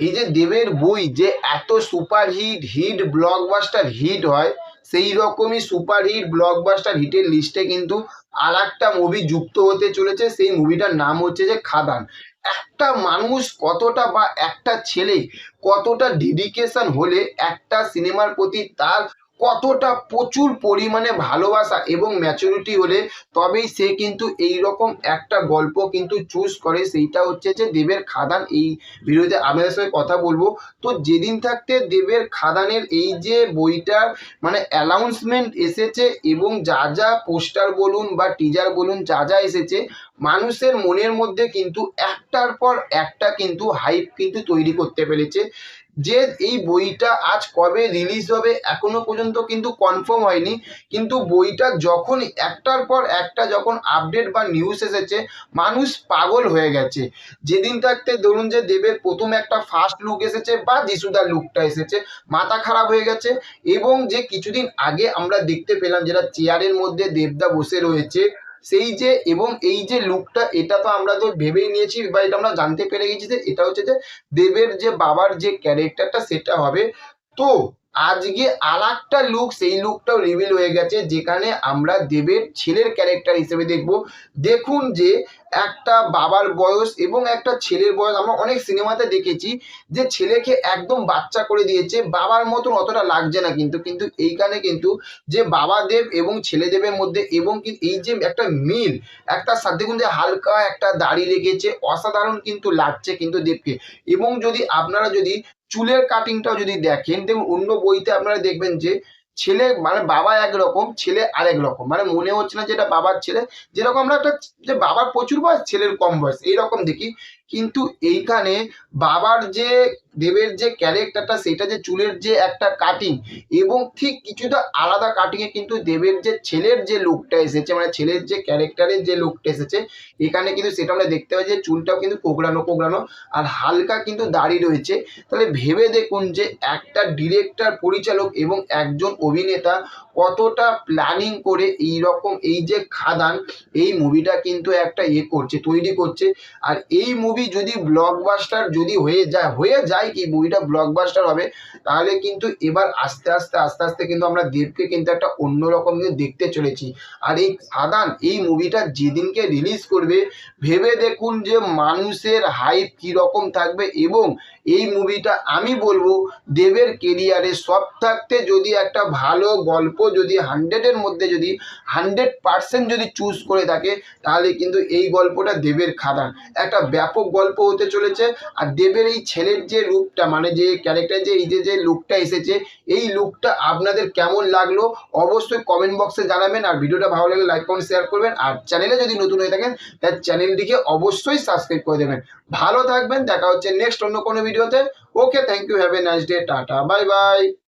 এই যে দেবের বই যে এত সুপার হিট ব্লকবাস্টার হিট হয়, সেই রকমই সুপার হিট ব্লকবাস্টার হিটের লিস্টে কিন্তু আর একটা মুভি যুক্ত হতে চলেছে। সেই মুভিটার নাম হচ্ছে যে খাদান। একটা মানুষ কতটা বা একটা ছেলে কতটা ডেডিকেশন হলে একটা সিনেমার প্রতি তার কতটা প্রচুর পরিমাণে ভালোবাসা এবং ম্যাচুরিটি হলে তবেই সে কিন্তু এই রকম একটা গল্প কিন্তু চুজ করে, সেইটা হচ্ছে যে দেবের খাদান। এই ভিডিওতে আপনাদের সঙ্গে কথা বলবো। তো যেদিন থাকতে দেবের খাদানের এই যে বইটার মানে অ্যানাউন্সমেন্ট এসেছে এবং যা যা পোস্টার বলুন বা টিজার বলুন যা যা এসেছে, মানুষের মনের মধ্যে কিন্তু একটার পর একটা কিন্তু হাইপ কিন্তু তৈরি করতে পেরেছে। যে এই বইটা আজ কবে রিলিজ হবে এখনো পর্যন্ত কিন্তু কনফার্ম হয়নি, কিন্তু বইটা যখন একটার পর একটা যখন আপডেট বা নিউজ এসেছে, মানুষ পাগল হয়ে গেছে। যেদিন থাকতে ধরুন যে দেবের প্রথম একটা ফার্স্ট লুক এসেছে বা যিশুদার লুকটা এসেছে, মাথা খারাপ হয়ে গেছে। এবং যে কিছুদিন আগে আমরা দেখতে পেলাম যেটা চেয়ারের মধ্যে দেবদা বসে রয়েছে, সেই যে এবং এই যে লুকটা, এটা তো আমরা তো ভেবেই নিয়েছি বা এটা আমরা জানতে পেরে গেছি যে এটা হচ্ছে যে দেবের যে বাবার যে ক্যারেক্টারটা সেটা হবে। তো আজকে আর একটা লুক, সেই লুকটাও রিভিল হয়ে গেছে যেখানে আমরা দেবের ছেলের ক্যারেক্টার হিসেবে দেখব। দেখুন যে একটা বাবার বয়স এবং একটা ছেলের বয়স আমরা অনেক সিনেমাতে দেখেছি যে ছেলেকে একদম বাচ্চা করে দিয়েছে, বাবার মতন অতটা লাগছে না, কিন্তু কিন্তু এইখানে কিন্তু যে বাবা দেব এবং ছেলে দেবের মধ্যে এবং এই যে একটা মিল, একটা সাথে কিন্তু হালকা একটা দাড়ি রেখেছে, অসাধারণ কিন্তু লাগছে কিন্তু দেবকে। এবং যদি আপনারা যদি চুলের কাটিংটাও যদি দেখেন, দেখুন অন্য বইতে আপনারা দেখবেন যে ছেলে মানে বাবা একরকম, ছেলে আরেক রকম, মানে মনে হচ্ছে না যে এটা বাবার ছেলে। যেরকম আমরা একটা যে বাবার প্রচুর বয়স ছেলের কম বয়স এইরকম দেখি, কিন্তু এইখানে বাবার যে দেবের যে ক্যারেক্টারটা সেটা যে চুলের যে একটা কাটিং এবং ঠিক কিছুটা আলাদা কাটিংয়ে কিন্তু দেবের যে ছেলের যে লুকটা এসেছে, মানে ছেলের যে ক্যারেক্টারের যে লুকটা এসেছে, এখানে কিন্তু সেটা আমরা দেখতে পাই যে চুলটাও কিন্তু কোঁকড়ানো কোঁকড়ানো আর হালকা কিন্তু দাড়ি রয়েছে। তাহলে ভেবে দেখুন যে একটা ডিরেক্টর পরিচালক এবং একজন অভিনেতা কতটা প্ল্যানিং করে এই রকম এই যে খাদান এই মুভিটা কিন্তু একটা করছে, তৈরি করছে। আর এই মুভি যদি ব্লকবাস্টার যদি হয়ে যায় কি মুভিটা ব্লকবাস্টার হবে, তাহলে কিন্তু এবার আস্তে আস্তে আস্তে আস্তে কিন্তু আমরা দেবকে কিন্তু একটা অন্যরকম কিন্তু দেখতে চলেছি। আর এই খাদান এই মুভিটা যেদিনকে রিলিজ করবে, ভেবে দেখুন যে মানুষের হাইপ কীরকম থাকবে। এবং এই মুভিটা আমি বলবো দেবের কেরিয়ারে সব থাকতে যদি একটা ভালো গল্প যদি 100-এর মধ্যে যদি 100% যদি চুজ করে থাকে, তাহলে কিন্তু এই গল্পটা দেবের খাদান একটা ব্যাপক গল্প হতে চলেছে। আর দেবের এই ছেলের যে রূপটা মানে যে ক্যারেক্টার যে এই যে লুকটা এসেছে, এই লুকটা আপনাদের কেমন লাগলো অবশ্যই কমেন্ট বক্সে জানাবেন। আর ভিডিওটা ভালো লাগলে লাইক কমেন্ট শেয়ার করবেন। আর চ্যানেলে যদি নতুন হয়ে থাকেন তার চ্যানেলটিকে অবশ্যই সাবস্ক্রাইব করে দেবেন। ভালো থাকবেন, দেখা হচ্ছে নেক্সট অন্য কোনো ভিডিওতে। Okay, thank you, have a nice day, tata, bye by.